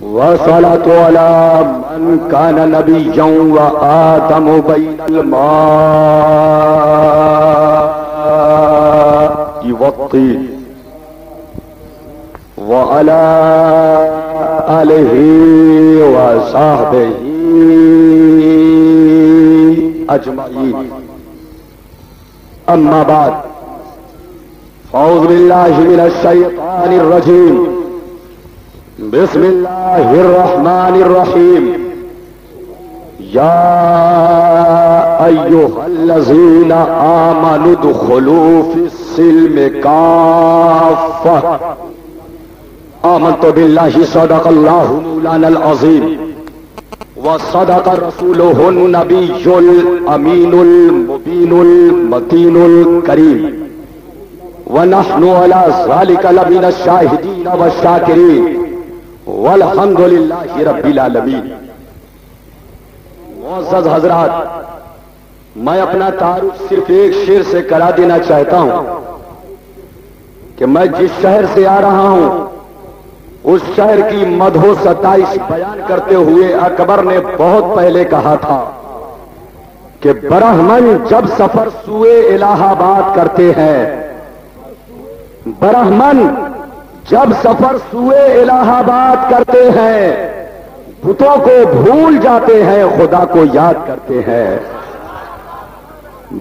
والصلاة على من كان نبيا وآدم بين الماء والطين وعلى آله وصحبه أجمعين. أما بعد، أعوذ بالله من الشيطان الرجيم. بسم الله الرحمن الرحيم. يا أيها الذين آمنوا ادخلوا في السلم كافة. آمنت بالله صدق الله مولانا العظيم وصدق رسوله النبي الأمين المبين المتين الكريم ونحن على ذلك لمن الشاهدين والشاكرين والحمد للہ رب العالمین. معزز حضرات، میں اپنا تعارف صرف ایک شعر سے کرا دینا چاہتا ہوں کہ میں جس شہر سے آ رہا ہوں اس شہر کی مدح و ستائش بیان کرتے ہوئے اکبر نے بہت پہلے کہا تھا کہ برہمن جب سفر سوئے الہ آباد کرتے ہیں، برہمن جب سفر سوئے الہ آباد کرتے ہیں، بتوں کو بھول جاتے ہیں خدا کو یاد کرتے ہیں،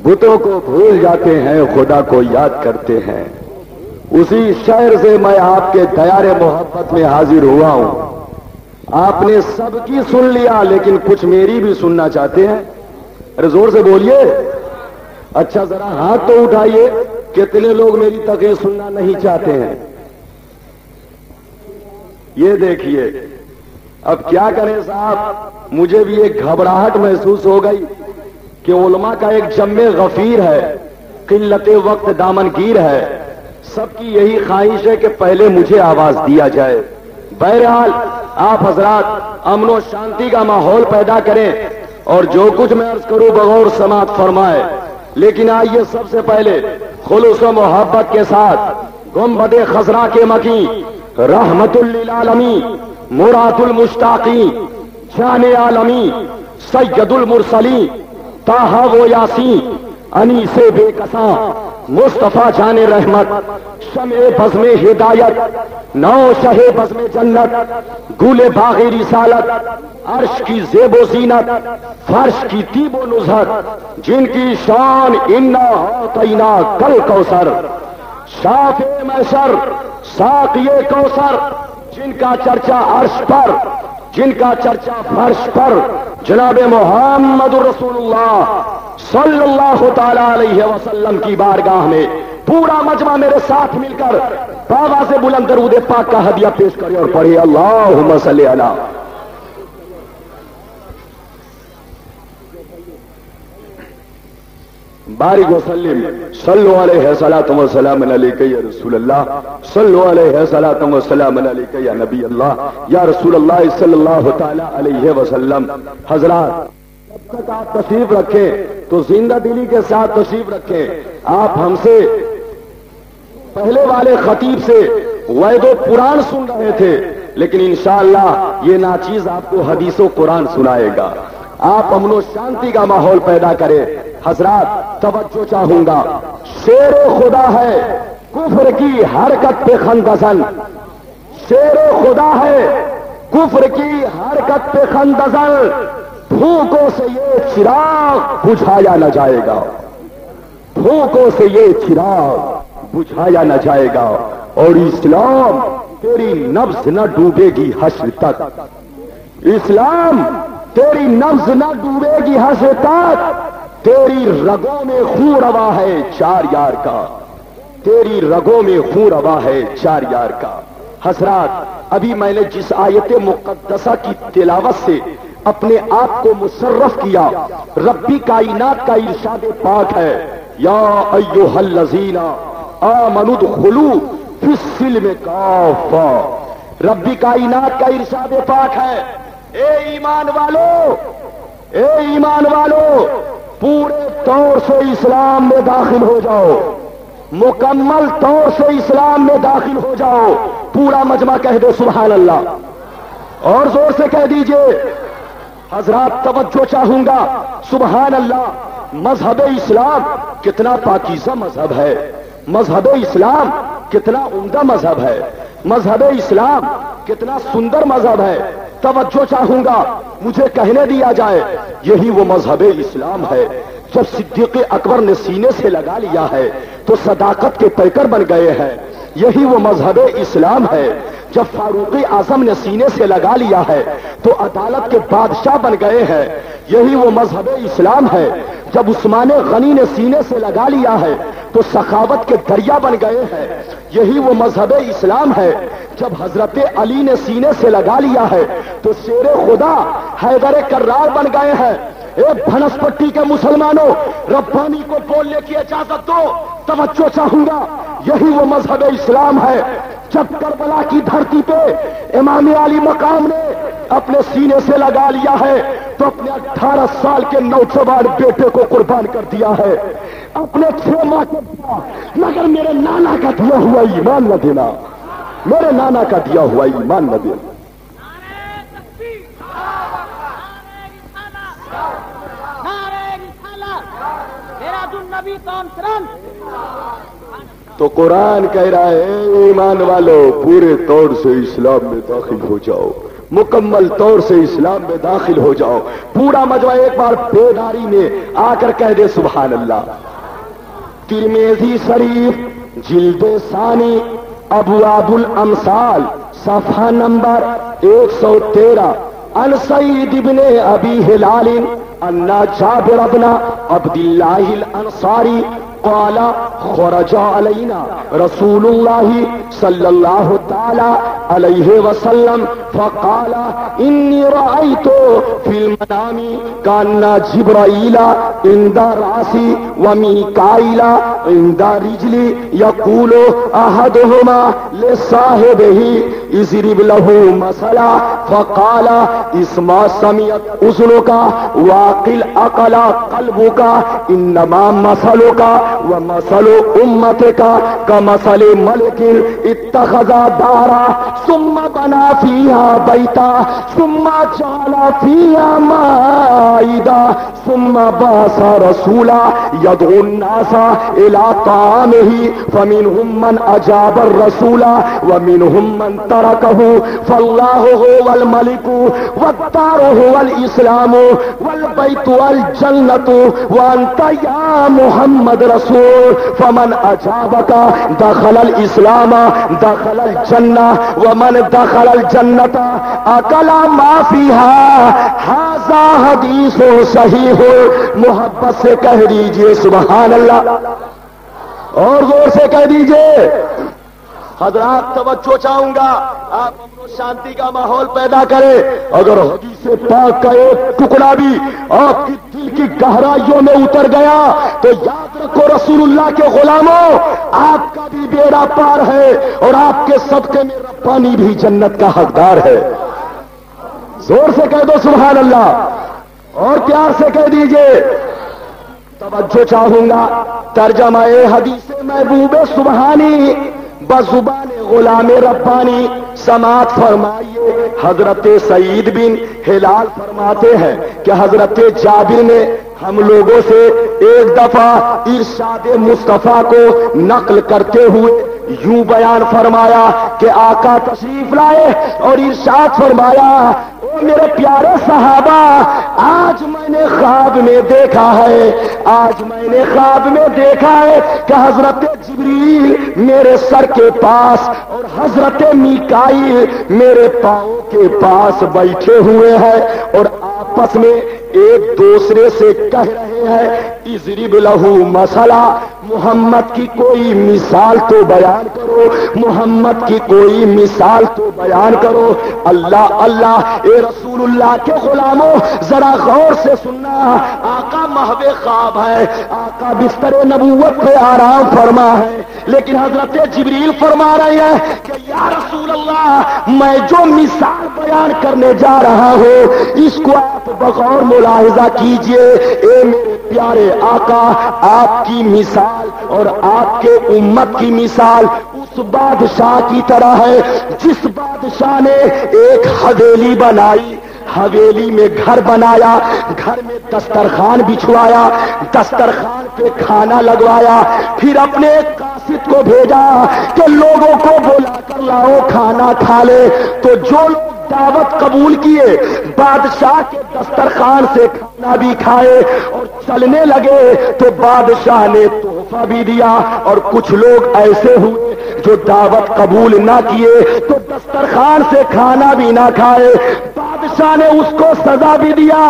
بتوں کو بھول جاتے ہیں خدا کو یاد کرتے ہیں. اسی شہر سے میں آپ کے دیار محبت میں حاضر ہوا ہوں. آپ نے سب کی سن لیا لیکن کچھ میری بھی سننا چاہتے ہیں. ارے زور سے بولیے. اچھا ذرا ہاتھ تو اٹھائیے، کتنے لوگ میری تقریر سننا نہیں چاہتے ہیں؟ یہ دیکھیے. اب کیا کریں صاحب، مجھے بھی ایک گھبراہٹ محسوس ہو گئی کہ علماء کا ایک جمع غفیر ہے، قلت وقت دامنگیر ہے. سب کی یہی خواہش ہے کہ پہلے مجھے آواز دیا جائے. بہرحال آپ حضرات امن و شانتی کا ماحول پیدا کریں اور جو کچھ میں عرض کروں بغور سماعت فرمائے. لیکن آئیے سب سے پہلے خلوص و محبت کے ساتھ گنبد خضرا کے مکی رحمت للعالمین مراد المشتاقین جان عالمی سید المرسلین طٰہٰ و یاسین انیس بے کساں مصطفیٰ جان رحمت شمع بزم ہدایت نو شہ بزم جنت گل باغ رسالت عرش کی زیب و زینت فرش کی طیب و نزہت جن کی شان انا اعطینا کل کوثر شافع محشر ساقی کوثر جن کا چرچا عرش پر جن کا چرچا فرش پر جناب محمد رسول اللہ صلی اللہ تعالی علیہ وسلم کی بارگاہ میں پورا مجمع میرے ساتھ مل کر بآواز بلند درود پاک کا ہدیہ پیش کرے اور پڑھے اللہم صلی علی بارک وسلم صلو علیہ صلاۃ و سلام علیک یا رسول اللہ صلو علیہ صلاۃ و سلام علیک یا نبی اللہ یا رسول اللہ صلی اللہ تعالی علیہ وسلم. حضرات جب تک آپ تشریف رکھیں تو زندہ دلی کے ساتھ تشریف رکھیں. آپ ہم سے پہلے والے خطیب سے وعد و قرآن سن رہے تھے لیکن انشاءاللہ یہ ناچیز آپ کو حدیث و قرآن سنائے گا. آپ امن و شانتی کا ماحول پیدا کریں. حضرات توجہ چاہوں گا، شیر خدا ہے کفر کی حرکت پہ خندزن، شیر خدا ہے کفر کی حرکت پہ خندزن، پھونکوں سے یہ چراغ بجھایا نہ جائے گا، پھونکوں سے یہ چراغ بجھایا نہ جائے گا. اور اسلام تیری نبض نہ ڈوبے گی حشر تک، اسلام تیری نبض نہ ڈوبے گی حشر تک. تیری رگوں میں خون روا ہے چار یار کا، تیری رگوں میں خون روا ہے چار یار کا. حضرات ابھی میں نے جس آیت مقدسہ کی تلاوت سے اپنے آپ کو مشرف کیا، ربی کائنات کا ارشاد پاک ہے یا ایھا الذین آمنوا ادخلوا فی السلم کافہ. ربی کائنات کا ارشاد پاک ہے اے ایمان والو، اے ایمان والو پورے طور سے اسلام میں داخل ہو جاؤ، مکمل طور سے اسلام میں داخل ہو جاؤ. پورا مجمع کہہ دو سبحان اللہ. اور زور سے کہہ دیجئے. حضرات توجہ چاہوں گا. سبحان اللہ. مذہب اسلام کتنا پاکیزہ مذہب ہے. مذہب اسلام کتنا عمدہ مذہب ہے. مذہب اسلام کتنا سندر مذہب ہے. توجہ چاہوں گا, مجھے کہنے دیا جائے یہی وہ مذہب اسلام ہے. جب صدیق اکبر نے سینے سے لگا لیا ہے تو صداقت کے پیکر بن گئے ہیں. یہی وہ مذہب اسلام ہے. جب فاروق اعظم نے سینے سے لگا لیا ہے تو عدالت کے بادشاہ بن گئے ہیں. یہی وہ مذہب اسلام ہے. جب عثمان غنی نے سینے سے لگا لیا ہے تو سخاوت کے دریا بن گئے ہیں. یہی وہ مذہب اسلام ہے. جب حضرت علی نے سینے سے لگا لیا ہے تو شیر خدا حیدر کرار بن گئے ہیں. اے بھنس پٹی کے مسلمانوں, ربانی کو بولنے کی اجازت دو. توجہ چاہوں گا. یہی وہ مذہب اسلام ہے. جب کربلا کی دھرتی پہ امام علی مقام نے اپنے سینے سے لگا لیا ہے تو اپنے 18 سال کے نوجوان بیٹے کو قربان کر دیا ہے. اپنے 6 ماہ کے دیا, مگر میرے نانا کا دیا ہوا ایمان نہ دینا. میرے نانا کا دیا ہوا ایمان نہ دینا. تو قرآن کہہ رہا ہے ایمان والو پورے طور سے اسلام میں داخل ہو جاؤ. مکمل طور سے اسلام میں داخل ہو جاؤ. پورا مجمع ایک بار بیداری میں آ کر کہہ دے سبحان اللہ. ترمذی شریف جلد ثانی ابواب الامثال صفحہ نمبر 113. عن سعید ابن ابی ہلال ان جابر بن عبد اللہ الانصاری قال خرج علینا رسول اللہ صلی اللہ تعالی علیہ وسلم فقال انی رأیت فی المنام کان جبرائیل عند راسی ومیکائیل عند رجلی یقول احدہما لصاحبہ اضرب له مثلا فقال اسما سمعت اذنک واقل عقل قلبک انما مثلک ومثل امتك كمثل ملك اتخذ دارا ثم بنى فيها بيتا ثم جعل فيها مائدا ثم بعث رسولا يدعو الناس الى طعامه فمنهم من اجاب الرسول ومنهم من تركه فالله هو الملك والدار هو الاسلام والبيت والجنة وانت يا محمد رسول. فمن اجابك دخل الاسلام دخل الجنة ومن دخل الجنة اكل ما فيها. هذا حدیث صحیح. محبت سے کہہ دیجئے سبحان اللہ, اور زور سے کہہ دیجئے. حضرات توجہ چاہوں گا, آپ امن و شانتی کا ماحول پیدا کریں. اگر حدیث پاک کا ایک ٹکڑا بھی آپ کی دل کی گہرائیوں میں اتر گیا تو یاد رکھو رسول اللہ کے غلاموں, آپ کا بھی بیڑا پار ہے اور آپ کے صدقے میں ربانی بھی جنت کا حقدار ہے. زور سے کہہ دو سبحان اللہ, اور پیار سے کہہ دیجئے. توجہ چاہوں گا. ترجمہ حدیث محبوب سبحانی بزبان غلام ربانی سماعت فرمائیے. حضرت سعید بن ہلال فرماتے ہیں کہ حضرت جابر نے ہم لوگوں سے ایک دفعہ ارشاد مصطفیٰ کو نقل کرتے ہوئے یوں بیان فرمایا کہ آقا تشریف لائے اور ارشاد فرمایا, او میرے پیارے صحابہ, آج میں نے خواب میں دیکھا ہے, آج میں نے خواب میں دیکھا ہے کہ حضرت جبریل میرے سر کے پاس اور حضرت میکائیل میرے پاؤں کے پاس بیٹھے ہوئے ہیں اور آپس میں ایک دوسرے سے کہہ رہے ہیں اضرب لہ مثلا, محمد کی کوئی مثال تو بیان کرو, محمد کی کوئی مثال تو بیان کرو. اللہ اللہ, اے رسول اللہ کے غلاموں ذرا غور سے سننا. آقا محو خواب ہے, آقا بستر نبوت پہ آرام فرما ہے, لیکن حضرت جبریل فرما رہے ہیں کہ یا رسول اللہ میں جو مثال بیان کرنے جا رہا ہوں اس کو آپ بغور ملاحظہ کیجئے. اے میرے پیارے آقا, آپ کی مثال اور آپ کے امت کی مثال اس اس بادشاہ کی طرح ہے جس بادشاہ نے ایک حویلی بنائی، حویلی میں گھر بنایا، گھر میں دسترخوان بچھوایا، دسترخوان پہ کھانا لگوایا، پھر اپنے ایک قاصد کو بھیجا کہ لوگوں کو بلا کر لاؤ کھانا کھا لے۔ تو جو لوگ دعوت قبول کیے بادشاہ کے دسترخوان سے کھانا بھی کھائے اور چلنے لگے تو بادشاہ نے تحفہ بھی دیا، اور کچھ لوگ ایسے ہوئے جو دعوت قبول نہ کیے تو دسترخوان سے کھانا بھی نہ کھائے، بادشاہ نے اس کو سزا بھی دیا۔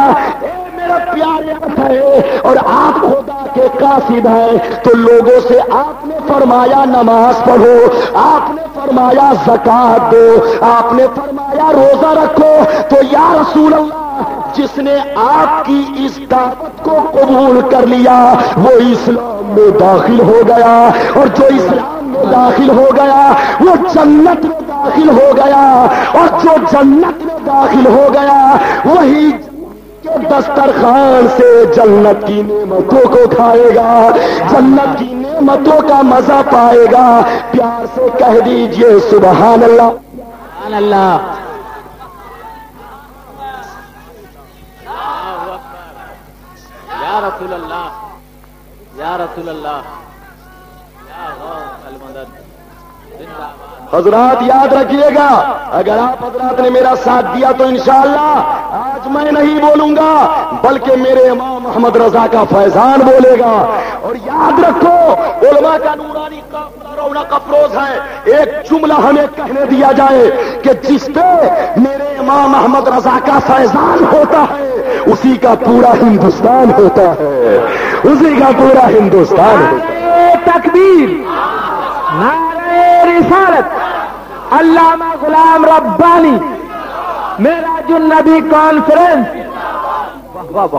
میرا پیارے ہے اور آپ خدا کے قاصد ہیں تو لوگوں سے آپ نے فرمایا نماز پڑھو، آپ نے فرمایا زکات دو، آپ نے فرمایا روزہ رکھو، تو یا رسول اللہ جس نے آپ کی اس دعوت کو قبول کر لیا وہ اسلام میں داخل ہو گیا، اور جو اسلام میں داخل ہو گیا وہ جنت میں داخل ہو گیا، اور جو جنت میں داخل ہو گیا وہی دسترخوان سے جنت کی نعمتوں کو کھائے گا، جنت کی نعمتوں کا مزہ پائے گا۔ پیار سے کہہ دیجئے سبحان اللہ، سبحان اللہ۔ یا رسول اللہ، یا رسول اللہ، یا غوث المدد۔ حضرات یاد رکھیے گا، اگر آپ حضرات نے میرا ساتھ دیا تو انشاءاللہ آج میں نہیں بولوں گا بلکہ میرے امام محمد رضا کا فیضان بولے گا۔ اور یاد رکھو علماء کا نورانی رونق افروز ہے، ایک جملہ ہمیں کہنے دیا جائے کہ جس پہ میرے امام محمد رضا کا فیضان ہوتا ہے اسی کا پورا ہندوستان ہوتا ہے، اسی کا پورا ہندوستان ہوتا ہے۔ تکبیر، نعرہ رسالت، علامہ غلام ربانی، معراج النبی کانفرنس۔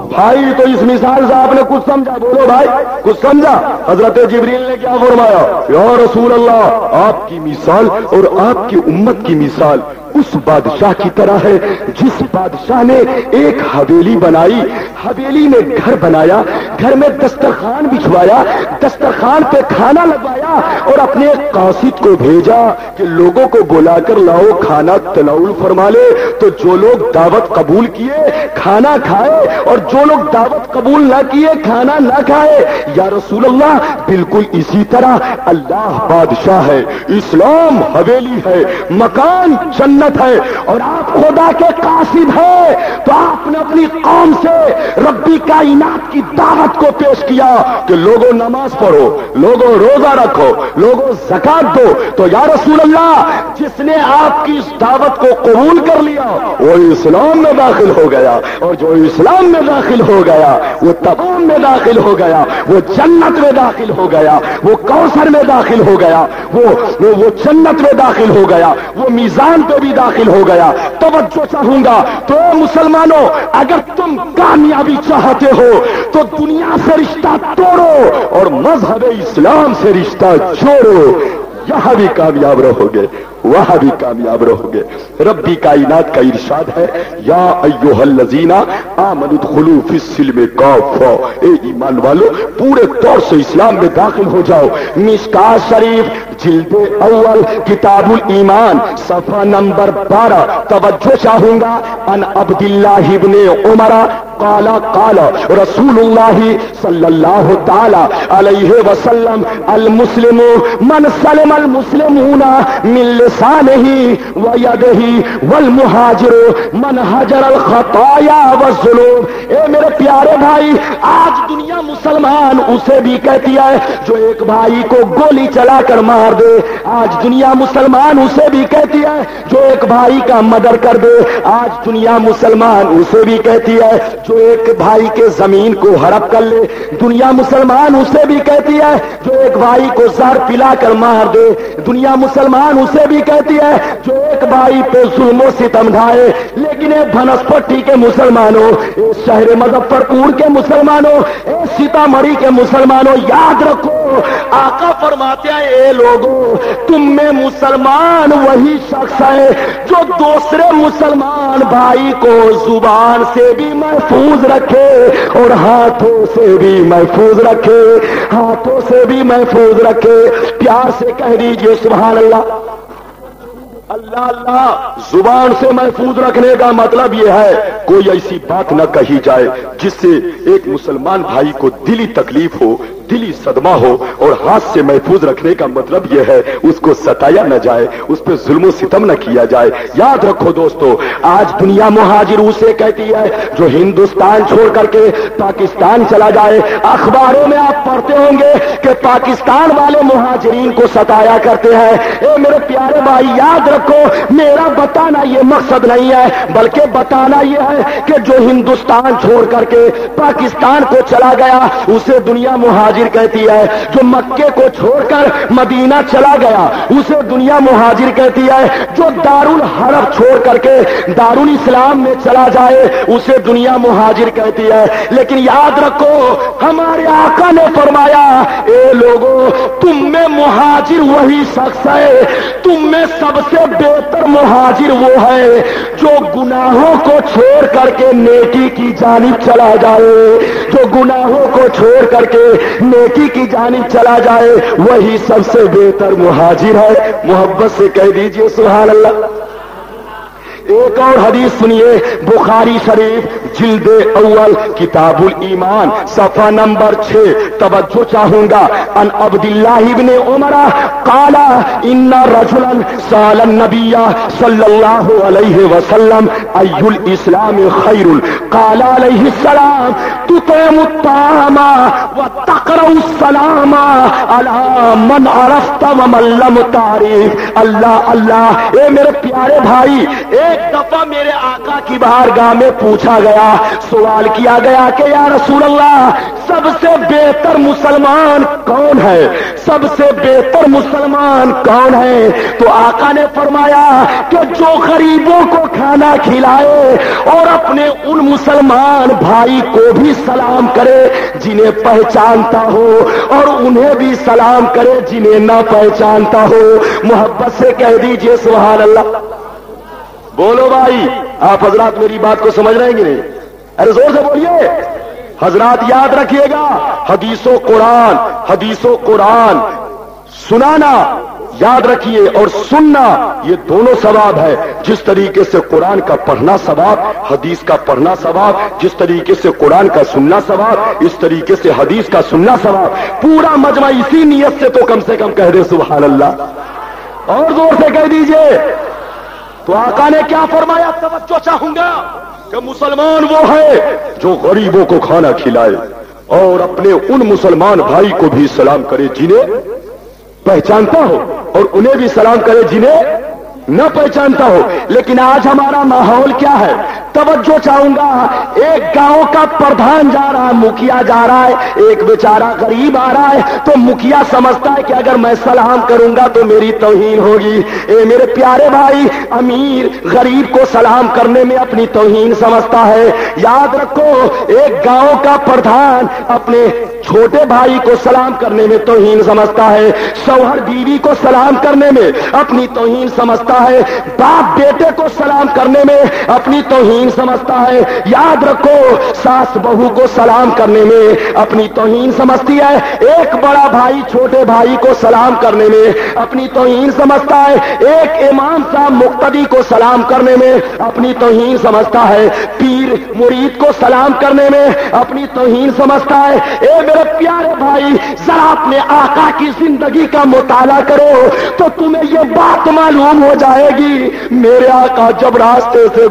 بھائی تو اس مثال سے آپ نے کچھ سمجھا؟ بولو بھائی کچھ سمجھا؟ حضرت جبریل نے کیا فرمایا؟ یا رسول اللہ آپ کی مثال اور آپ کی امت کی مثال اس بادشاہ کی طرح ہے جس بادشاہ نے ایک حویلی بنائی، حویلی میں گھر بنایا، گھر میں دسترخوان بچھوایا، دسترخوان پہ کھانا لگوایا اور اپنے قاصد کو بھیجا کہ لوگوں کو بلا کر لاؤ کھانا تناول فرما لے۔ تو جو لوگ دعوت قبول کیے کھانا کھائے اور جو لوگ دعوت قبول نہ کیے کھانا نہ کھائے۔ یا رسول اللہ بالکل اسی طرح اللہ بادشاہ ہے، اسلام حویلی ہے، مکان جنت ہے، اور آپ خدا کے قاصد ہیں تو آپ نے اپنی قوم سے ربی کائنات کی دعوت کو پیش کیا کہ لوگوں نماز پڑھو، لوگوں روزہ رکھو، لوگوں زکات دو۔ تو یا رسول اللہ جس نے آپ کی اس دعوت کو قبول کر لیا وہ اسلام میں داخل ہو گیا، اور جو اسلام میں داخل ہو گیا وہ تمام میں داخل ہو گیا، وہ جنت میں داخل ہو گیا، وہ کوثر میں داخل ہو گیا، وہ جنت میں داخل ہو گیا، وہ میزان پہ بھی داخل ہو گیا۔ توجہ چاہوں گا تو مسلمانوں اگر تم کامیابی چاہتے ہو تو دنیا سے رشتہ توڑو اور مذہب اسلام سے رشتہ جوڑو، یہاں بھی کامیاب رہو گے وہاں بھی کامیاب رہو گے۔ ربی کائنات کا ارشاد ہے یا ایھا الذین آمنوا ادخلوا فی السلم کافہ، اے ایمان والو پورے طور سے اسلام میں داخل ہو جاؤ۔ مشکوٰۃ شریف جلد اول کتاب الایمان صفحہ نمبر 12۔ توجہ چاہوں گا ان عبداللہ ابن عمر قال قال رسول اللہ صلی اللہ تعالی علیہ وسلم المسلم من سلم المسلمون من لسانہ ویدہ والمہاجر من حجر الخطایا والذنوب۔ اے میرے پیارے بھائی آج دنیا مسلمان اسے بھی کہتی ہے جو ایک بھائی کو گولی چلا کر مار دے، آج دنیا مسلمان اسے بھی کہتی ہے جو ایک بھائی کا مردر کر دے، آج دنیا مسلمان اسے بھی کہتی ہے جو ایک بھائی کے زمین کو ہڑپ کر لے، دنیا مسلمان اسے بھی کہتی ہے جو ایک بھائی کو زہر پلا کر مار دے، دنیا مسلمان اسے بھی کہتی ہے جو ایک بھائی پہ ظلم و ستم ڈھائے۔ لیکن اے بنسپٹی کے مسلمانوں، اے شہر مظفر پور کے مسلمانوں، اے سیتامڑھی کے مسلمانوں یاد رکھو آقا فرماتے ہیں اے لوگوں تم میں مسلمان وہی شخص ہے جو دوسرے مسلمان بھائی کو زبان سے بھی محفوظ رکھے اور ہاتھوں سے بھی محفوظ رکھے، ہاتھوں سے بھی محفوظ رکھے۔ پیار سے کہہ دیجئے سبحان اللہ۔ اللہ اللہ زبان سے محفوظ رکھنے کا مطلب یہ ہے کوئی ایسی بات نہ کہی جائے جس سے ایک مسلمان بھائی کو دلی تکلیف ہو، دلی صدمہ ہو، اور ہاتھ سے محفوظ رکھنے کا مطلب یہ ہے اس کو ستایا نہ جائے، اس پہ ظلم و ستم نہ کیا جائے۔ یاد رکھو دوستو، آج دنیا مہاجر اسے کہتی ہے جو ہندوستان چھوڑ کر کے پاکستان چلا جائے۔ اخباروں میں آپ پڑھتے ہوں گے کہ پاکستان والے مہاجرین کو ستایا کرتے ہیں۔ اے میرے پیارے بھائی یاد رکھو، میرا بتانا یہ مقصد نہیں ہے، بلکہ بتانا یہ ہے کہ جو ہندوستان چھوڑ کر کے پاکستان کو چلا گیا اسے دنیا مہاجر کہتی ہے، جو مکے کو چھوڑ کر مدینہ چلا گیا اسے دنیا مہاجر کہتی ہے، جو دارالحرب چھوڑ کر کے دارالاسلام میں چلا جائے اسے دنیا مہاجر کہتی ہے۔ لیکن یاد رکھو ہمارے آقا نے فرمایا، اے لوگوں تم میں مہاجر وہی شخص ہے، تم میں سب سے بہتر مہاجر وہ ہے جو گناہوں کو چھوڑ کر کے نیکی کی جانب چلا جائے، جو گناہوں کو چھوڑ کر کے نیکی کی جانب چلا جائے وہی سب سے بہتر مہاجر ہے۔ محبت سے کہہ دیجئے سبحان اللہ۔ ایک اور حدیث سنیے، بخاری شریف جلد اول کتاب الایمان صفحہ نمبر 6، توجہ چاہوں گا۔ ان عبداللہ ابن عمر قال ان رجلا سأل النبي صلی اللہ علیہ وسلم ای الاسلام خیر، قال علیہ السلام تطعم الطعام وتقرأ السلام على من عرفت ومن لم تعرف۔ اللہ اللہ، اے میرے پیارے بھائی، ایک دفعہ میرے آقا کی بارگاہ میں پوچھا گیا، سوال کیا گیا کہ یا رسول اللہ سب سے بہتر مسلمان کون ہے، سب سے بہتر مسلمان کون ہے؟ تو آقا نے فرمایا کہ جو غریبوں کو کھانا کھلائے اور اپنے ان مسلمان بھائی کو بھی سلام کرے جنہیں پہچانتا ہو اور انہیں بھی سلام کرے جنہیں نہ پہچانتا ہو۔ محبت سے کہہ دیجئے سبحان اللہ۔ بولو بھائی، آپ حضرات میری بات کو سمجھ رہے ہیں کہ نہیں؟ ارے زور سے بولیے حضرات۔ یاد رکھیے گا، حدیث و قرآن سنانا یاد رکھیے اور سننا یہ دونوں ثواب ہے۔ جس طریقے سے قرآن کا پڑھنا ثواب، حدیث کا پڑھنا ثواب، جس طریقے سے قرآن کا سننا ثواب اس طریقے سے حدیث کا سننا ثواب۔ پورا مجمع اسی نیت سے تو کم سے کم کہہ دے سبحان اللہ، اور زور سے کہہ دیجئے۔ تو آقا نے کیا فرمایا؟ توجہ چاہوں گا کہ مسلمان وہ ہے جو غریبوں کو کھانا کھلائے اور اپنے ان مسلمان بھائی کو بھی سلام کرے جنہیں پہچانتا ہو اور انہیں بھی سلام کرے جنہیں نہ پہچانتا ہو۔ لیکن آج ہمارا ماحول کیا ہے؟ توجہ چاہوں گا، ایک گاؤں کا پردھان جا رہا ہے، مکھیا جا رہا ہے، ایک بیچارہ غریب آ رہا ہے تو مکھیا سمجھتا ہے کہ اگر میں سلام کروں گا تو میری توہین ہوگی۔ اے میرے پیارے بھائی، امیر غریب کو سلام کرنے میں اپنی توہین سمجھتا ہے۔ یاد رکھو، ایک گاؤں کا پردھان اپنے چھوٹے بھائی کو سلام کرنے میں توہین سمجھتا ہے، شوہر بیوی کو سلام کرنے میں اپنی توہین سمجھتا ہے، باپ بیٹے کو سلام کرنے میں اپنی توہین سمجھتا ہے۔ یاد رکھو، ساس بہو کو سلام کرنے میں اپنی توہین سمجھتی ہے، ایک بڑا بھائی چھوٹے بھائی کو سلام کرنے میں اپنی توہین سمجھتا ہے، ایک امام صاحب مقتدی کو سلام کرنے میں اپنی توہین سمجھتا ہے، پیر مرید کو سلام کرنے میں اپنی توہین سمجھتا ہے۔ اے میرے پیارے بھائی، ذرا اپنے آقا کی زندگی کا مطالعہ کرو تو تمہیں یہ بات معلوم ہو جائے گی۔ میرے آقا جب راستے سے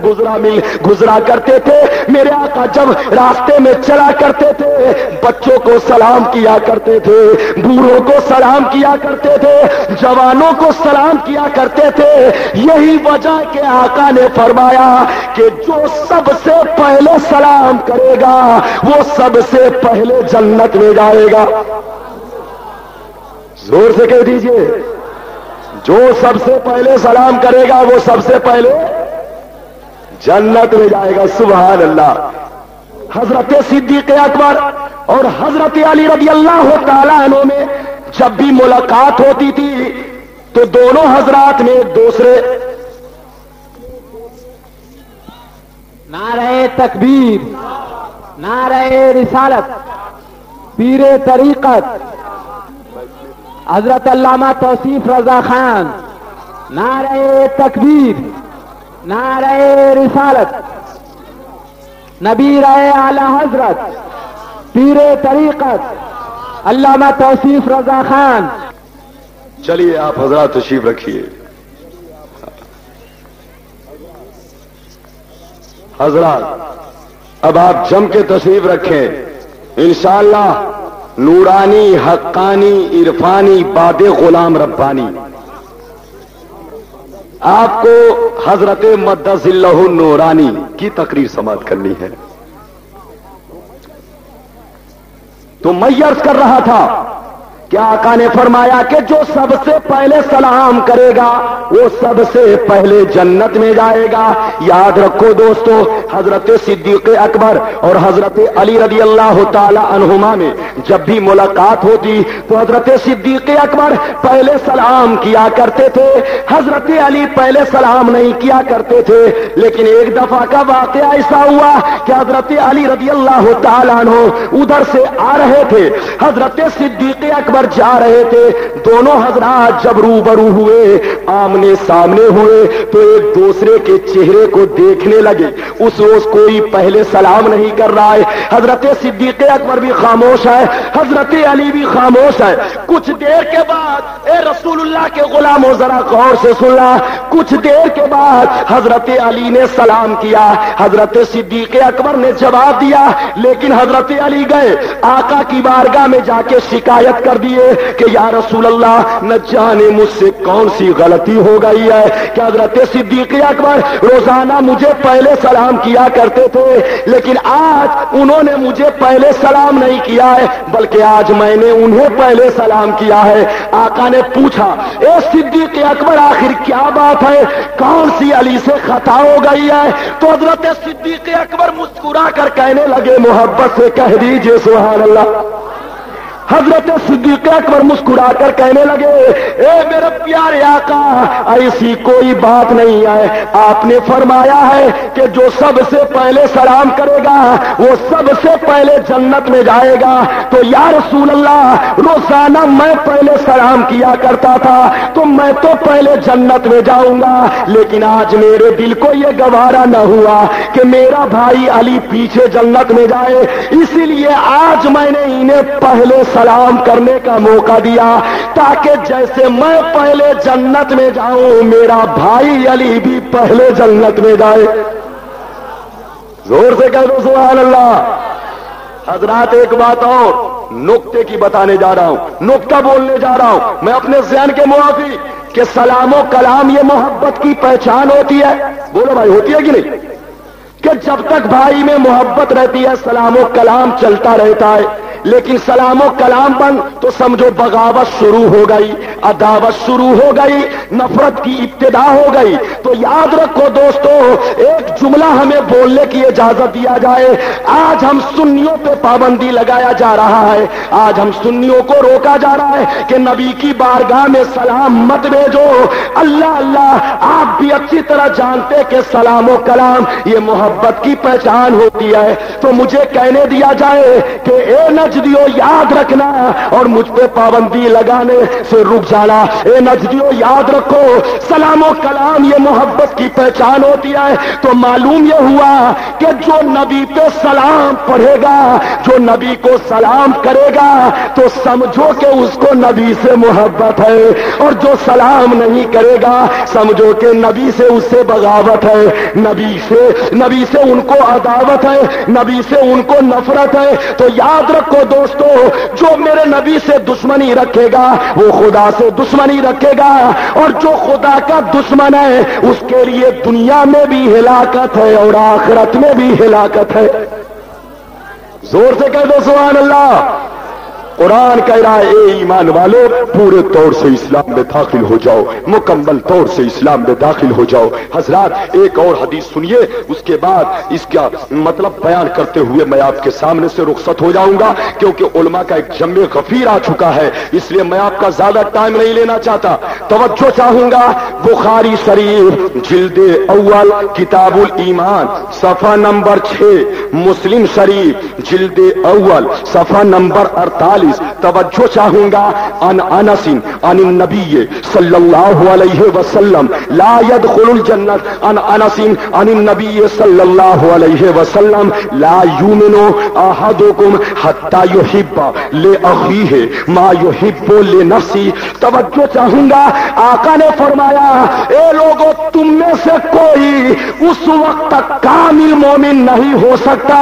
گزرا کرتے تھے، میرے آقا جب راستے میں چلا کرتے تھے، بچوں کو سلام کیا کرتے تھے، بوڑھوں کو سلام کیا کرتے تھے، جوانوں کو سلام کیا کرتے تھے۔ یہی وجہ کہ آقا نے فرمایا کہ جو سب سے پہلے سلام کرے گا وہ سب سے پہلے جنت میں جائے گا۔ زور سے کہہ دیجئے، جو سب سے پہلے سلام کرے گا وہ سب سے پہلے جنت میں جائے گا۔ سبحان اللہ۔ حضرت صدیق اکبر اور حضرت علی رضی اللہ تعالیٰ عنہ میں جب بھی ملاقات ہوتی تھی تو دونوں حضرات میں ایک دوسرے نعرہ تکبیر، نعرہ رسالت، پیر طریقت، حضرت علامہ توصیف رضا خان، نعرہ تکبیر، نعرہ رسالت، نبی رائے اعلی حضرت پیر طریقت علامہ توصیف رضا خان۔ چلیے آپ حضرات تشریف رکھیے۔ حضرات اب آپ جم کے تشریف رکھیں، انشاءاللہ نورانی حقانی عرفانی باد غلام ربانی آپ کو حضرت مدث اللہ النورانی کی تقریر سماعت کرنی ہے۔ تو میں عرض کر رہا تھا کہ آقا نے فرمایا کہ جو سب سے پہلے سلام کرے گا وہ سب سے پہلے جنت میں جائے گا۔ یاد رکھو دوستو، حضرت صدیق اکبر اور حضرت علی رضی اللہ تعالی عنہما میں جب بھی ملاقات ہوتی تو حضرت صدیق اکبر پہلے سلام کیا کرتے تھے، حضرت علی پہلے سلام نہیں کیا کرتے تھے۔ لیکن ایک دفعہ کا واقعہ ایسا ہوا کہ حضرت علی رضی اللہ تعالی عنہ ادھر سے آ رہے تھے، حضرت صدیق اکبر جا رہے تھے۔ دونوں حضرات جب روبرو ہوئے، آمنے سامنے ہوئے تو ایک دوسرے کے چہرے کو دیکھنے لگے۔ اس روز کوئی پہلے سلام نہیں کر رہا ہے، حضرت صدیق اکبر بھی خاموش ہے، حضرت علی بھی خاموش ہے۔ کچھ دیر کے بعد اے رسول اللہ کے غلاموں ذرا غور سے سننا، کچھ دیر کے بعد حضرت علی نے سلام کیا، حضرت صدیق اکبر نے جواب دیا، لیکن حضرت علی گئے آقا کی بارگاہ میں جا کے شکایت کر دیے کہ یا رسول اللہ نہ جانے مجھ سے کون سی غلطی ہو گئی ہے کہ حضرت صدیق اکبر روزانہ مجھے پہلے سلام کیا کرتے تھے، لیکن آج انہوں نے مجھے پہلے سلام نہیں کیا ہے بلکہ آج میں نے انہیں پہلے سلام کیا ہے۔ آقا نے پوچھا اے صدیق اکبر آخر کیا بات ہے، کون سی علی سے خطا ہو گئی ہے؟ تو حضرت صدیق اکبر مسکرا کر کہنے لگے محبت سے کہہ دیجئے سبحان اللہ۔ حضرت صدیق اکبر مسکرا کر کہنے لگے اے میرے پیارے آقا ایسی کوئی بات نہیں ہے، آپ نے فرمایا ہے کہ جو سب سے پہلے سلام کرے گا وہ سب سے پہلے جنت میں جائے گا۔ تو یا رسول اللہ روزانہ میں پہلے سلام کیا کرتا تھا تو میں تو پہلے جنت میں جاؤں گا، لیکن آج میرے دل کو یہ گوارا نہ ہوا کہ میرا بھائی علی پیچھے جنت میں جائے، اسی لیے آج میں نے انہیں پہلے سلام کرنے کا موقع دیا تاکہ جیسے میں پہلے جنت میں جاؤں میرا بھائی علی بھی پہلے جنت میں جائے۔ زور سے کہہ دو سبحان اللہ۔ حضرات ایک بات اور نقطے کی بتانے جا رہا ہوں، نقطہ بولنے جا رہا ہوں میں اپنے ذہن کے موافق کہ سلام و کلام یہ محبت کی پہچان ہوتی ہے۔ بولو بھائی ہوتی ہے کہ نہیں؟ کہ جب تک بھائی میں محبت رہتی ہے سلام و کلام چلتا رہتا ہے، لیکن سلام و کلام بند تو سمجھو بغاوت شروع ہو گئی، عداوت شروع ہو گئی، نفرت کی ابتدا ہو گئی۔ تو یاد رکھو دوستو، ایک جملہ ہمیں بولنے کی اجازت دیا جائے۔ آج ہم سنیوں پہ پابندی لگایا جا رہا ہے، آج ہم سنیوں کو روکا جا رہا ہے کہ نبی کی بارگاہ میں سلام مت بھیجو۔ اللہ اللہ، آپ بھی اچھی طرح جانتے کہ سلام و کلام یہ محبت کی پہچان ہوتی ہے۔ تو مجھے کہنے دیا جائے کہ اے نجدیو یاد رکھنا اور مجھ پہ پابندی لگانے سے رک جانا۔ اے نجدیو یاد رکھو سلام و کلام یہ محبت کی پہچان ہوتی ہے۔ تو معلوم یہ ہوا کہ جو نبی پہ سلام پڑھے گا، جو نبی کو سلام کرے گا تو سمجھو کہ اس کو نبی سے محبت ہے، اور جو سلام نہیں کرے گا سمجھو کہ نبی سے اس سے بغاوت ہے، نبی سے ان کو عداوت ہے، نبی سے ان کو نفرت ہے۔ تو یاد رکھو دوستو، جو میرے نبی سے دشمنی رکھے گا وہ خدا سے دشمنی رکھے گا، اور جو خدا کا دشمن ہے اس کے لیے دنیا میں بھی ہلاکت ہے اور آخرت میں بھی ہلاکت ہے۔ زور سے کہہ دو سبحان اللہ۔ قرآن کہہ رہا ہے اے ایمان والو پورے طور سے اسلام میں داخل ہو جاؤ، مکمل طور سے اسلام میں داخل ہو جاؤ۔ حضرات ایک اور حدیث سنیے، اس کے بعد اس کا مطلب بیان کرتے ہوئے میں آپ کے سامنے سے رخصت ہو جاؤں گا، کیونکہ علماء کا ایک جمع غفیر آ چکا ہے، اس لیے میں آپ کا زیادہ ٹائم نہیں لینا چاہتا۔ توجہ چاہوں گا، بخاری شریف جلد اول کتاب الایمان صفحہ نمبر 6، مسلم شریف جلد اول صفحہ نمبر 48. توجہ چاہوں گا. ان انس عن النبی صلی اللہ علیہ وسلم لا يدخل الجنت. ان انس عن النبی صلی اللہ علیہ وسلم لا یؤمن احدکم حتی یحب لاخیہ ما یحب لنفسہ. توجہ چاہوں گا. آقا نے فرمایا اے لوگوں تم میں سے کوئی اس وقت تک کامل مومن نہیں ہو سکتا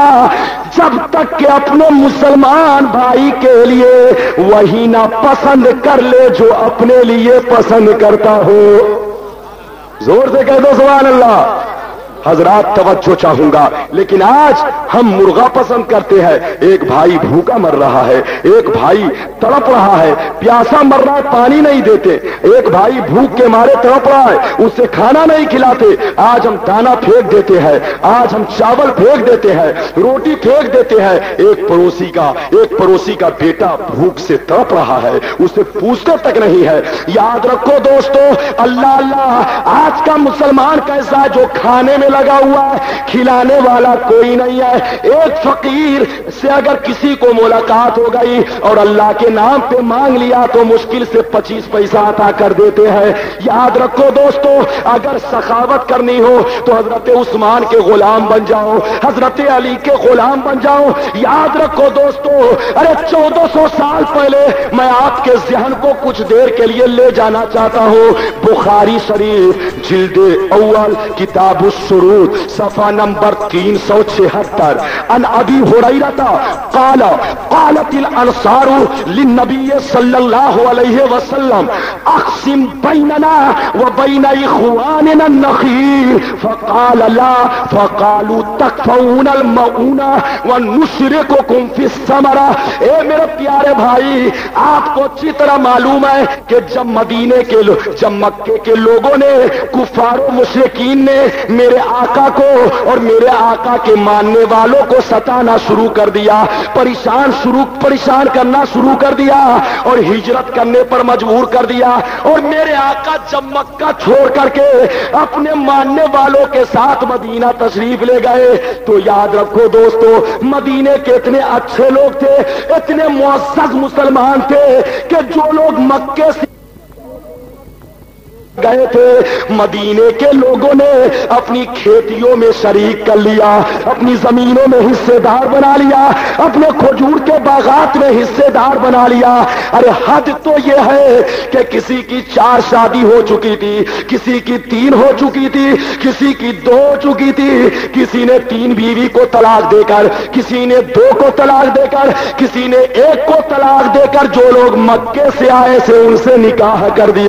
جب تک کہ اپنے مسلمان بھائی کے لیے وہی نہ پسند کر لے جو اپنے لیے پسند کرتا ہو. زور سے کہہ دو سبحان اللہ. حضرات توجہ چاہوں گا. لیکن آج ہم مرغا پسند کرتے ہیں. ایک بھائی بھوکا مر رہا ہے, ایک بھائی تڑپ رہا ہے, پیاسا مر رہا ہے, پانی نہیں دیتے. ایک بھائی بھوک کے مارے تڑپ رہا ہے, اسے کھانا نہیں کھلاتے. آج ہم دانا پھینک دیتے ہیں, آج ہم چاول پھینک دیتے ہیں, روٹی پھینک دیتے ہیں. ایک پڑوسی کا بیٹا بھوک سے تڑپ رہا ہے, اسے پوچھتے تک نہیں ہے. یاد رکھو دوستو, اللہ اللہ آج کا مسلمان کیسا ہے جو کھانے میں لگا ہوا ہے, کھلانے والا کوئی نہیں ہے. ایک فقیر سے اگر کسی کو ملاقات ہو گئی اور اللہ کے نام پہ مانگ لیا تو مشکل سے 25 پیسہ عطا کر دیتے ہیں. یاد رکھو دوستو, اگر سخاوت کرنی ہو تو حضرت عثمان کے غلام بن جاؤ, حضرت علی کے غلام بن جاؤ. یاد رکھو دوستو, ارے 1400 سال پہلے میں آپ کے ذہن کو کچھ دیر کے لیے لے جانا چاہتا ہوں. بخاری شریف جلد اول کتاب الشروط صفحہ نمبر 376. ان ابی ہریرہ قال قالت الانصار للنبی صلی اللہ علیہ وسلم اقسم بیننا وبین اخواننا النخیل فقال لا فقالوا تکفون المؤونہ ونشرککم فی الثمرہ. اے میرے پیارے بھائی, آپ کو اچھی طرح معلوم ہے کہ جب مکے کے لوگوں نے, کفار و مشرکین نے میرے آقا کو اور میرے آقا کے ماننے والوں کو ستانا شروع کر دیا, پریشان کرنا شروع کر دیا اور ہجرت کرنے پر مجبور کر دیا. اور میرے آقا جب مکہ چھوڑ کر کے اپنے ماننے والوں کے ساتھ مدینہ تشریف لے گئے تو یاد رکھو دوستو, مدینے کے اتنے اچھے لوگ تھے, اتنے معزز مسلمان تھے کہ جو لوگ مکے سے گئے تھے مدینے کے لوگوں نے اپنی کھیتیوں میں شریک کر لیا, اپنی زمینوں میں حصے دار بنا لیا, اپنے کھجور کے باغات میں حصے دار بنا لیا. ارے حد تو یہ ہے کہ کسی کی 4 شادی ہو چکی تھی, کسی کی 3 ہو چکی تھی, کسی کی 2 ہو چکی تھی, کسی نے 3 بیوی کو طلاق دے کر, کسی نے 2 کو طلاق دے کر, کسی نے 1 کو طلاق دے کر جو لوگ مکے سے آئے تھے ان سے نکاح کر دیا.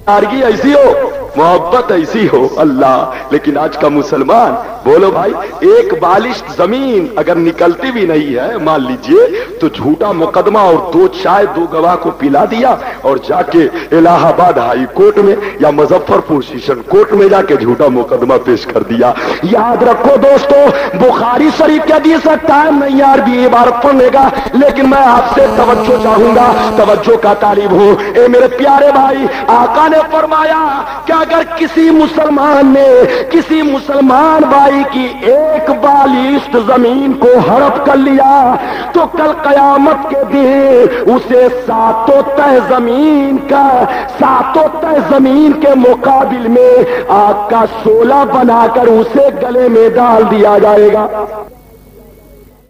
ایسی ہو, محبت ایسی ہو اللہ. لیکن آج کا مسلمان بولو بھائی, ایک بالش زمین اگر نکلتی بھی نہیں ہے مان لیجئے تو جھوٹا مقدمہ اور 2 چائے 2 گواہ کو پلا دیا اور جا کے الہ آباد ہائی کورٹ میں یا مظفر پور سیشن کورٹ میں جا کے جھوٹا مقدمہ پیش کر دیا. یاد رکھو دوستو, بخاری شریف کے حدیث ہے, ٹائم نہیں یار بھی عبارت پڑھنے کا, لیکن میں آپ سے توجہ چاہوں گا, توجہ کا طالب ہوں. اے میرے پیارے بھائی, آقا نے فرمایا کہ اگر کسی مسلمان نے کسی مسلمان بھائی کی ایک بالشت زمین کو ہڑپ کر لیا تو کل قیامت کے دن اسے 7 تہ زمین کے مقابل میں آگ کا شعلہ بنا کر اسے گلے میں ڈال دیا جائے گا.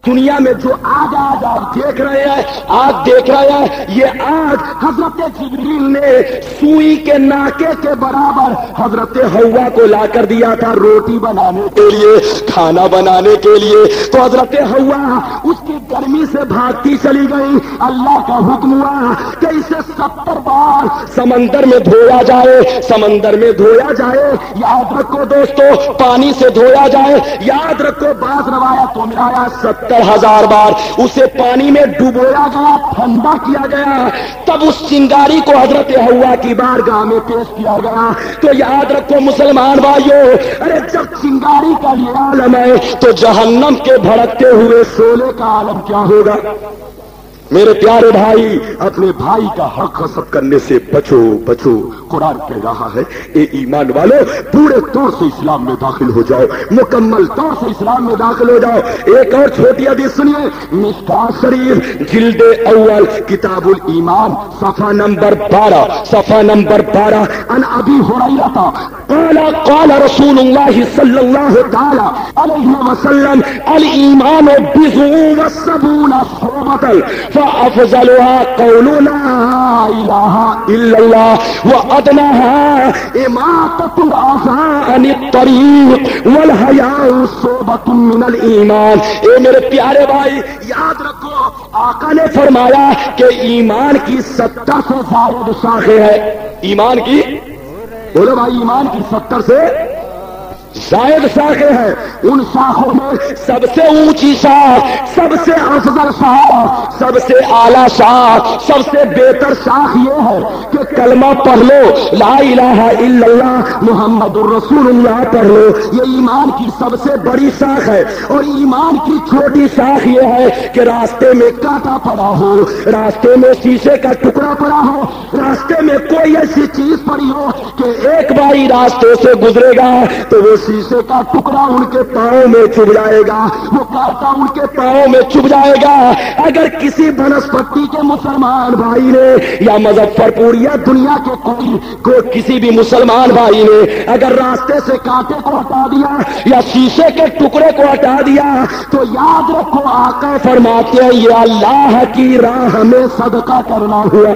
دنیا میں جو آگ آپ دیکھ رہے ہیں, آگ دیکھ رہے ہیں, یہ آگ حضرت جبریل نے سوئی کے ناکے کے برابر حضرت حوا کو لا کر دیا تھا روٹی بنانے کے لیے, کھانا بنانے کے لیے. تو حضرت حوا اس کی گرمی سے بھاگتی چلی گئی. اللہ کا حکم ہوا کہ اسے 70 بار سمندر میں دھویا جائے, سمندر میں دھویا جائے. یاد رکھو دوستو, پانی سے دھویا جائے. یاد رکھو, بعض روایتوں میں آیا 70,000 بار اسے پانی میں ڈبویا گیا, ٹھنڈا کیا گیا, تب اس چنگاری کو حضرت حوا کی بارگاہ میں پیش کیا گیا. تو یاد رکھو مسلمان بھائیو, ارے جب چنگاری کا یہ عالم ہے تو جہنم کے بھڑکتے ہوئے شعلے کا عالم کیا ہوگا. میرے پیارے بھائی، اپنے بھائی کا حق غصب کرنے سے بچو بچو۔ قرآن کہہ رہا ہے اے ایمان والو پورے طور سے اسلام میں داخل ہو جاؤ، مکمل طور سے اسلام میں داخل ہو جاؤ۔ ایک اور چھوٹی حدیث سنیے، مشکوٰۃ شریف جلد اول کتاب الایمان صفحہ نمبر 12 عن ابی ہریرہ قال رسول اللہ صلی اللہ تعالی علیہ وسلم الایمان بضع وسبعون شعبۃ فافضلها قول لا الہ الا اللہ وادناها اماطۃ الاذى عن الطریق والحیاء شعبۃ من الایمان۔ اے میرے پیارے بھائی یاد رکھو، آقا نے فرمایا کہ ایمان کی 70 سے زائد شاخیں ہیں۔ ایمان کی، بولو بھائی، ایمان کی 70 سے زائد شاخیں ہیں۔ ان شاخوں میں سب سے اونچی شاخ، سب سے افضل شاخ، سب سے اعلیٰ شاخ، سب سے بہتر شاخ یہ ہے کہ کلمہ پڑھ لو، لا الہ الا اللہ محمد الرسول اللہ پڑھ لو۔ یہ ایمان کی سب سے بڑی شاخ ہے۔ اور ایمان کی چھوٹی شاخ یہ ہے کہ راستے میں کانٹا پڑا ہو، راستے میں شیشے کا ٹکڑا پڑا ہو، راستے میں کوئی ایسی چیز پڑی ہو کہ ایک بھائی راستے سے گزرے گا تو وہ شیشے کا ٹکڑا ان کے پاؤں میں چبھ جائے گا، وہ کانٹا ان کے پاؤں میں چبھ جائے گا۔ اگر کسی بنسپتی کے مسلمان بھائی نے یا مظفر پور یا دنیا کے کوئی کسی بھی مسلمان بھائی نے اگر راستے سے کانٹے کو ہٹا دیا یا شیشے کے ٹکڑے کو ہٹا دیا تو یاد رکھو آقا فرماتے ہیں یہ اللہ کی راہ میں صدقہ کرنا ہوا۔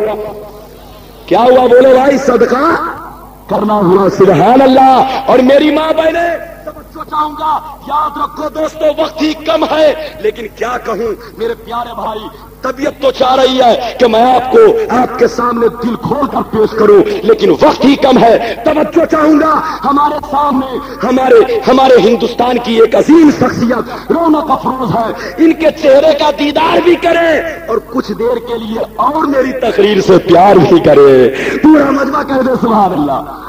کیا ہوا بولو بھائی؟ صدقہ کرنا ہوا۔ سبحان اللہ۔ اور میری ماں بہنیں توجہ چاہوں گا، یاد رکھو دوستو وقت ہی کم ہے، لیکن کیا کہوں میرے پیارے بھائی، طبیعت تو چاہ رہی ہے کہ میں آپ کو آپ کے سامنے دل کھول کر پیش کروں، لیکن وقت ہی کم ہے۔ توجہ چاہوں گا، ہمارے سامنے ہمارے ہندوستان کی ایک عظیم شخصیت رونق افروز ہے، ان کے چہرے کا دیدار بھی کریں اور کچھ دیر کے لیے اور میری تقریر سے پیار بھی کرے۔ پورا مجمع کہہ دے سبحان اللہ۔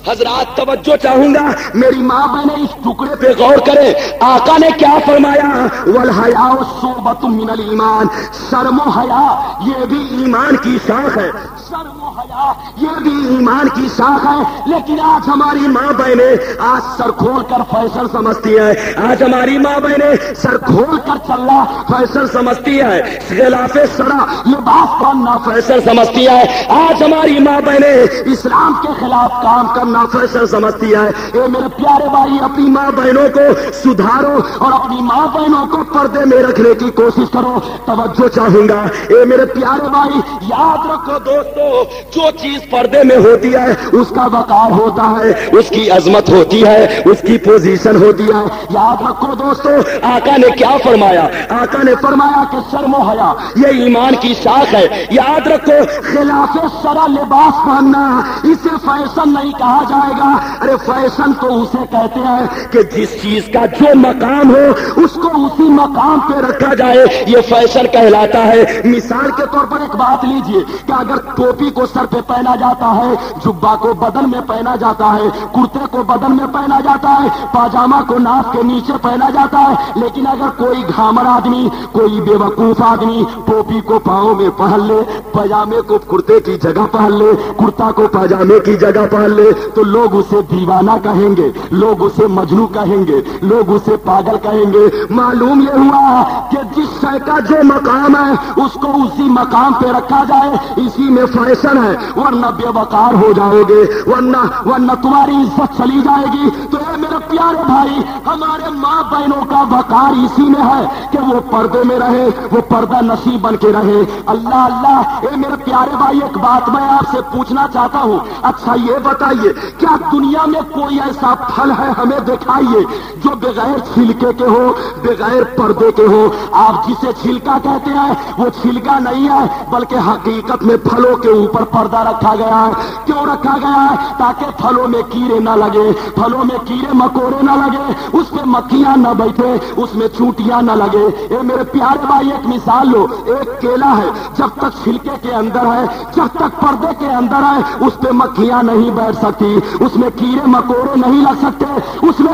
حضرات توجہ چاہوں گا، میری ماں بہنیں اس ٹکڑے پہ غور کریں۔ آقا نے کیا فرمایا؟ والحیاء شعبۃ من الایمان۔ شرم و حیا یہ بھی ایمان کی شاخ ہے، شرم و حیا یہ بھی ایمان کی شاخ ہے۔ لیکن آج ہماری ماں بہنیں آج سر کھول کر فیشن سمجھتی ہیں، آج ہماری ماں بہنیں سر کھول کر چلنا فیشن سمجھتی ہے، خلاف شرع لباس پہننا فیشن سمجھتی ہے۔ آج ہماری ماں بہنیں اسلام کے خلاف کام کرنا فیشن سمجھتی ہے۔ اے میرے پیارے بھائی، اپنی ماں بہنوں کو سدھارو اور اپنی ماں بہنوں کو پردے میں رکھنے کی کوشش کرو۔ توجہ چاہوں گا، اے میرے پیارے بھائی یاد رکھو دوستو، جو چیز پردے میں ہوتی ہے اس کا وقار ہوتا ہے، اس کی عظمت ہوتی ہے، اس کی پوزیشن ہوتی ہے۔ یاد رکھو دوستو، آقا نے کیا فرمایا؟ آقا نے فرمایا کہ شرم و حیا یہ ایمان کی شاخ ہے۔ یاد رکھو، خلاف شرع لباس پہننا اسے فیشن نہیں کہا جائے گا۔ ارے فیشن تو اسے کہتے ہیں کہ جس چیز کا جو مقام ہو اس کو اسی مقام پہ رکھا جائے، یہ فیشن کہلاتا ہے۔ مثال کے طور پر ایک بات لیجئے کہ اگر ٹوپی کو سر پہ پہنا جاتا ہے، جبہ کو بدن میں پہنا جاتا ہے، کرتے کو بدن میں پہنا جاتا ہے، پاجامہ کو ناف کے نیچے پہنا جاتا ہے، لیکن اگر کوئی گھامر آدمی، کوئی بے وقوف آدمی ٹوپی کو پاؤں میں پہن لے، پاجامے کو کرتے کی جگہ پہن لے، کرتا کو پاجامے کی جگہ پہن لے، تو لوگ اسے دیوانہ کہیں گے، لوگ اسے مجنون کہیں گے، لوگ اسے پاگل کہیں گے۔ معلوم یہ ہوا کہ جس شے کا جو مقام ہے اس کو اسی مقام پہ رکھا جائے، اسی میں فیشن ہے، ورنہ بے وقار ہو جاؤ گے، ورنہ تمہاری عزت چلی جائے گی۔ تو اے میرے پیارے بھائی، ہمارے ماں بہنوں کا وقار اسی میں ہے کہ وہ پردے میں رہے، وہ پردہ نصیب بن کے رہے۔ اللہ اللہ۔ اے میرے پیارے بھائی، ایک بات میں آپ سے پوچھنا چاہتا ہوں، اچھا یہ بتائیے کیا دنیا میں کوئی ایسا پھل ہے، ہمیں دکھائیے، جو بغیر چھلکے کے ہو، بغیر پردے کے ہو؟ آپ جسے چھلکا کہتے ہیں وہ چھلکا نہیں ہے، بلکہ حقیقت میں پھلوں کے اوپر پردہ رکھا گیا ہے۔ کیوں رکھا گیا ہے؟ تاکہ پھلوں میں کیڑے نہ لگے، پھلوں میں کیڑے مکوڑے نہ لگے، اس پہ مکھیاں نہ بیٹھے، اس میں چونٹیاں نہ لگے۔ اے میرے پیارے بھائی، ایک مثال لو، ایک کیلا ہے، جب تک چھلکے کے اندر ہے، جب تک پردے کے اندر ہے، اس پہ مکھیاں نہیں بیٹھ سکتی، اس میں کیڑے مکوڑے نہیں لگ سکتے، اس میں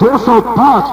205।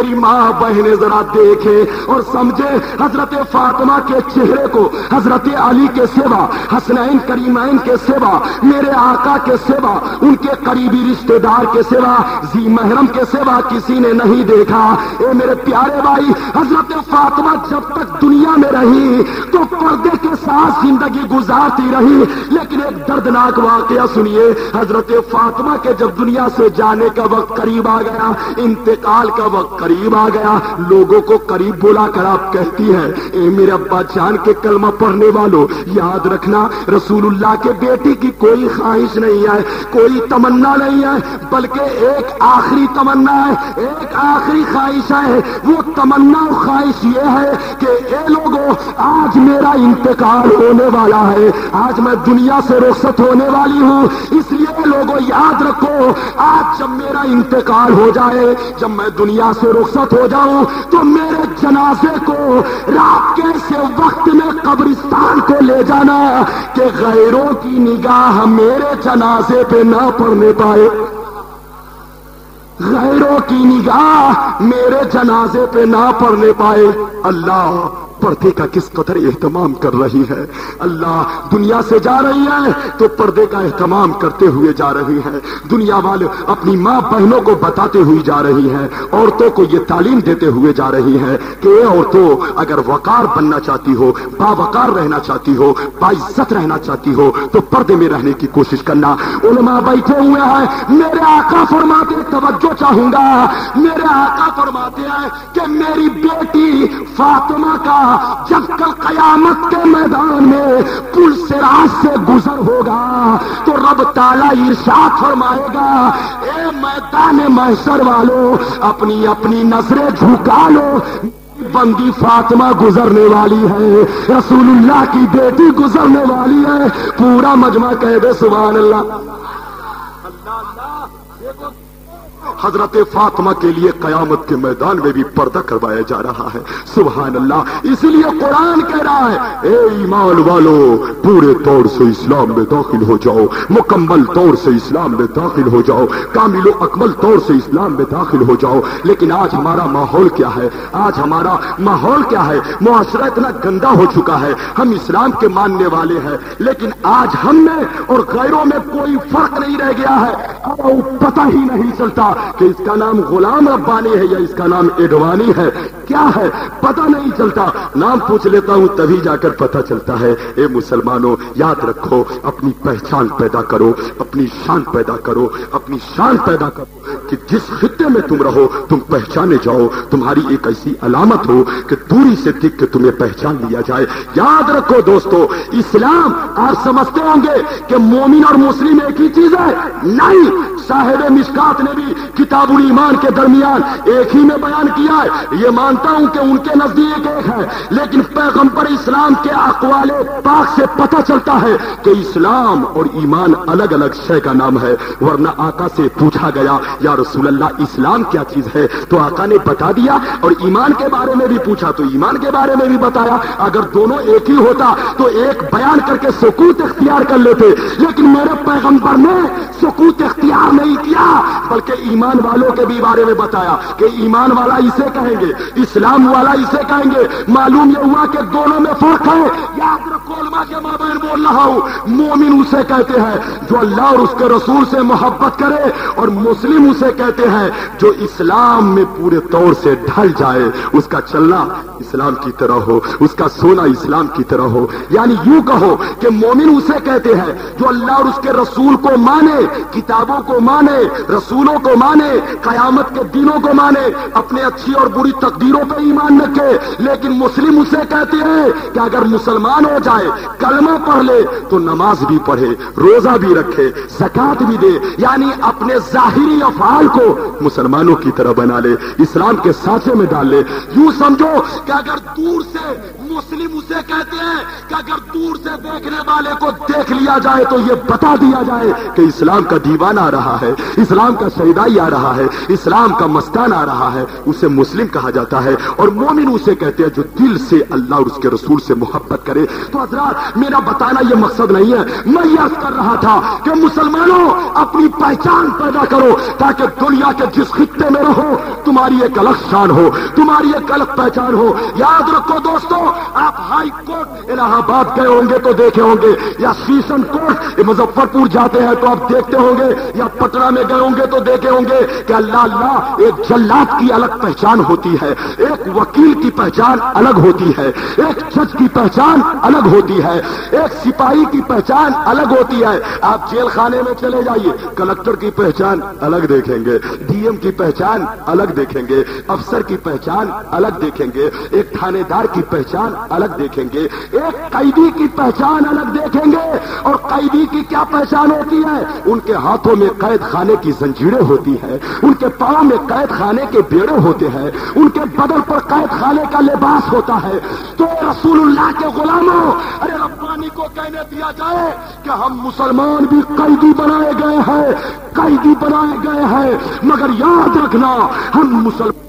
میری ماں بہنیں ذرا دیکھے اور سمجھے حضرت فاطمہ کے چہرے کو حضرت علی کے سوا، حسنین کریمین کے سوا، میرے آقا کے سوا، ان کے قریبی رشتہ دار کے سوا، ذی محرم کے سوا کسی نے نہیں دیکھا۔ اے میرے پیارے بھائی، حضرت فاطمہ جب تک دنیا میں رہی تو پردے کے ساتھ زندگی گزارتی رہی، لیکن ایک دردناک واقعہ سنیے، حضرت فاطمہ کے جب دنیا سے جانے کا وقت قریب آ گیا، انتقال کا وقت قریب آ گیا، لوگوں کو قریب بلا کر آپ کہتی ہے، اے میرے ابا جان کے کلمہ پڑھنے والوں، یاد رکھنا رسول اللہ کے بیٹی کی کوئی خواہش نہیں ہے، کوئی تمنا نہیں ہے، بلکہ ایک آخری تمنا ہے، ایک آخری خواہش ہے۔ وہ تمنا و خواہش یہ ہے کہ اے لوگوں، آج میرا انتقال ہونے والا ہے، آج میں دنیا سے رخصت ہونے والی ہوں، اس لیے لوگوں یاد رکھو، آج جب میرا انتقال ہو جائے، جب میں دنیا سے رخصت ہو جاؤں تو میرے جنازے کو رات کے سے وقت میں قبرستان کو لے جانا کہ غیروں کی نگاہ میرے جنازے پہ نہ پڑنے پائے، غیروں کی نگاہ میرے جنازے پہ نہ پڑنے پائے۔ اللہ پردے کا کس قدر اہتمام کر رہی ہے، اللہ دنیا سے جا رہی ہے تو پردے کا اہتمام کرتے ہوئے جا رہی ہے، دنیا والے اپنی ماں بہنوں کو بتاتے ہوئے جا رہی ہے، عورتوں کو یہ تعلیم دیتے ہوئے جا رہی ہے کہ اے عورتوں، اگر وقار بننا چاہتی ہو، باوقار رہنا چاہتی ہو، باعزت رہنا چاہتی ہو تو پردے میں رہنے کی کوشش کرنا۔ علماء بیٹھے ہوئے ہیں، میرے آقا فرماتے، توجہ چاہوں گا، میرے آقا فرماتے ہیں کہ میری بیٹی فاطمہ کا جب کل قیامت کے میدان میں پل صراط سے گزر ہوگا تو رب تعالی ارشاد فرمائے گا، اے میدان محشر والوں، اپنی اپنی نظریں جھکا لو، بندی فاطمہ گزرنے والی ہے، رسول اللہ کی بیٹی گزرنے والی ہے۔ پورا مجمع کہہ دے سبحان اللہ۔ حضرت فاطمہ کے لیے قیامت کے میدان میں بھی پردہ کروایا جا رہا ہے، سبحان اللہ۔ اس لیے قرآن کہہ رہا ہے، اے ایمان والو، پورے طور سے اسلام میں داخل ہو جاؤ، مکمل طور سے اسلام میں داخل ہو جاؤ، کامل و اکمل طور سے اسلام میں داخل ہو جاؤ۔ لیکن آج ہمارا ماحول کیا ہے؟ آج ہمارا ماحول کیا ہے؟ معاشرہ اتنا گندا ہو چکا ہے، ہم اسلام کے ماننے والے ہیں لیکن آج ہم میں اور غیروں میں کوئی فرق نہیں رہ گیا ہے، پتہ ہی نہیں چلتا کہ اس کا نام غلام ربانی ہے یا اس کا نام ایڈوانی ہے، کیا ہے پتہ نہیں چلتا۔ نام پوچھ لیتا ہوں تبھی جا کر پتہ چلتا ہے۔ اے مسلمانوں، یاد رکھو، اپنی پہچان پیدا کرو، اپنی شان پیدا کرو، اپنی شان پیدا کرو کہ جس خطے میں تم رہو تم پہچانے جاؤ، تمہاری ایک ایسی علامت ہو کہ دوری سے دیکھ کے تمہیں پہچان لیا جائے۔ یاد رکھو دوستو، اسلام آپ سمجھتے ہوں گے کہ مومن اور مسلم ایک ہی چیز ہے، نہیں۔ صاحب مشکات نے بھی کتاب الایمان کے درمیان ایک ہی میں بیان کیا ہے، یہ مانتا ہوں کہ ان کے نزدیک ایک ہے، لیکن پیغمبر اسلام کے اقوال پاک سے پتہ چلتا ہے کہ اسلام اور ایمان الگ الگ شے کا نام ہے۔ ورنہ آقا سے پوچھا گیا، یا رسول اللہ اسلام کیا چیز ہے؟ تو آقا نے بتا دیا، اور ایمان کے بارے میں بھی پوچھا تو ایمان کے بارے میں بھی بتایا۔ اگر دونوں ایک ہی ہوتا تو ایک بیان کر کے سکوت اختیار کر لیتے، لیکن میرے پیغمبر نے سکوت اختیار نہیں کیا، بلکہ ایمان والوں کے بھی بارے میں بتایا کہ ایمان والا اسے کہیں گے، اسلام والا اسے کہیں گے۔ معلوم یہ ہوا کہ دونوں میں فرق ہے۔ یاد رکھو، علماء کے مابین بول رہا ہوں، مومن اسے کہتے ہیں جو اللہ اور اس کے رسول سے محبت کرے، اور مسلم اسے کہتے ہیں جو اسلام میں پورے طور سے ڈھل جائے، اس کا چلنا اسلام کی طرح ہو، اس کا سونا اسلام کی طرح ہو۔ یعنی یوں کہو کہ مومن اسے کہتے ہیں جو اللہ اور اس کے رسول کو مانے، کتابوں کو مانے، رسولوں کو مانے، قیامت کے دنوں کو مانے، اپنے اچھی اور بری تقدیروں پہ ایمان رکھے۔ لیکن مسلم اسے کہتے ہیں کہ اگر مسلمان ہو جائے، کلمہ پڑھ لے تو نماز بھی پڑھے، روزہ بھی رکھے، زکات بھی دے، یعنی اپنے ظاہری افعال کو مسلمانوں کی طرح بنا لے، اسلام کے سانچے میں ڈال لے۔ یوں سمجھو کہ اگر دور سے مسلم اسے کہتے ہیں کہ اگر دور سے دیکھنے والے کو دیکھ لیا جائے تو یہ بتا دیا جائے کہ اسلام کا دیوانہ آ رہا ہے، اسلام کا شہیدائی آ رہا ہے، اسلام کا مستان آ رہا ہے، اسے مسلم کہا جاتا ہے۔ اور مومن اسے کہتے ہیں جو دل سے اللہ اور اس کے رسول سے محبت کرے۔ تو حضرات، میرا بتانا یہ مقصد نہیں ہے، میں یہ عرض کر رہا تھا کہ مسلمانوں اپنی پہچان پیدا کرو تاکہ دنیا کے جس خطے میں رہو تم تمہاری ایک الگ شان ہو، تمہاری ایک الگ پہچان ہو۔ یاد رکھو دوستو، آپ ہائی کورٹ الہ آباد گئے ہوں گے تو دیکھے ہوں گے، یا سیشن کورٹ مظفر پور جاتے ہیں تو آپ دیکھتے ہوں گے، یا پٹنہ میں گئے ہوں گے تو دیکھے ہوں گے کہ اللہ اللہ ایک جلاد کی الگ پہچان ہوتی ہے، ایک وکیل کی پہچان الگ ہوتی ہے، ایک جج کی پہچان الگ ہوتی ہے، ایک سپاہی کی پہچان الگ ہوتی ہے۔ آپ جیل خانے میں چلے جائیے، کلکٹر کی پہچان الگ دیکھیں گے، ڈی ایم کی پہچان الگ دیکھیں گے، افسر کی پہچان الگ دیکھیں گے، ایک تھانے دار کی پہچان الگ دیکھیں گے، ایک قیدی کی پہچان الگ دیکھیں گے۔ اور قیدی کی کیا پہچان ہوتی ہے؟ ان کے ہاتھوں میں قید خانے کی زنجیریں ہوتی ہیں، ان کے پاؤں میں قید خانے کے بیڑے ہوتے ہیں، ان کے بدن پر قید خانے کا لباس ہوتا ہے۔ تو رسول اللہ کے غلاموں، ارے ربانی کو کہنے دیا جائے کہ ہم مسلمان بھی قیدی بنائے گئے ہیں، قیدی بنائے گئے ہیں، مگر یاد رکھنا ہم مسلمان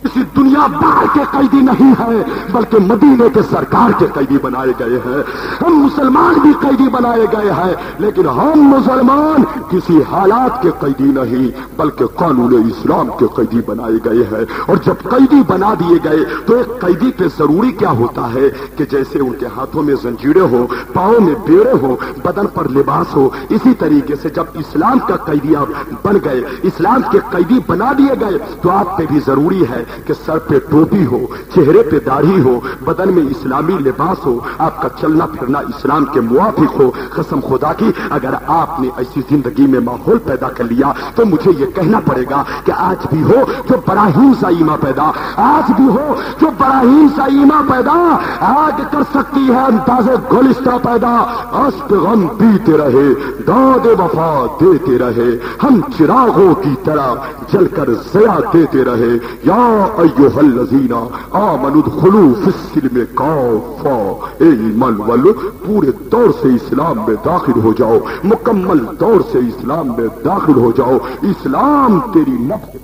کسی دنیا بھر کے قیدی نہیں ہیں، بلکہ مدینے کے سرکار کے قیدی بنائے گئے ہیں۔ ہم مسلمان بھی قیدی بنائے گئے ہیں، لیکن ہم مسلمان کسی حالات کے قیدی نہیں، بلکہ قانون اسلام کے قیدی بنائے گئے ہیں۔ اور جب قیدی بنا دیے گئے تو ایک قیدی پہ ضروری کیا ہوتا ہے کہ جیسے ان کے ہاتھوں میں زنجیریں ہو، پاؤں میں بیڑے ہو، بدن پر لباس ہو، اسی طریقے سے جب اسلام کا قیدی آپ بن گئے، اسلام کے قیدی بنا دیے گئے، تو آپ پہ بھی ضروری ہے کہ سر پہ ٹوپی ہو، چہرے پہ داڑھی ہو، بدن میں اسلامی لباس ہو، آپ کا چلنا پھرنا اسلام کے موافق ہو۔ قسم خدا کی اگر آپ نے ایسی زندگی میں ماحول پیدا کر لیا تو مجھے یہ کہنا پڑے گا کہ آج بھی ہو جو براہیم سائمہ پیدا، آج بھی ہو جو براہیم سائمہ پیدا، آگ کر سکتی ہے انداز گلستہ پیدا۔ اشک غم پیتے رہے، داد وفا دیتے رہے، ہم چراغوں کی طرح جل کر ضیا دیتے رہے۔ یا ایھا الذین آمنوا ادخلوا فی السلم کافہ، اے ایمان والو پورے طور سے اسلام میں داخل ہو جاؤ، مکمل طور سے اسلام میں داخل ہو جاؤ۔ اسلام تیری نفس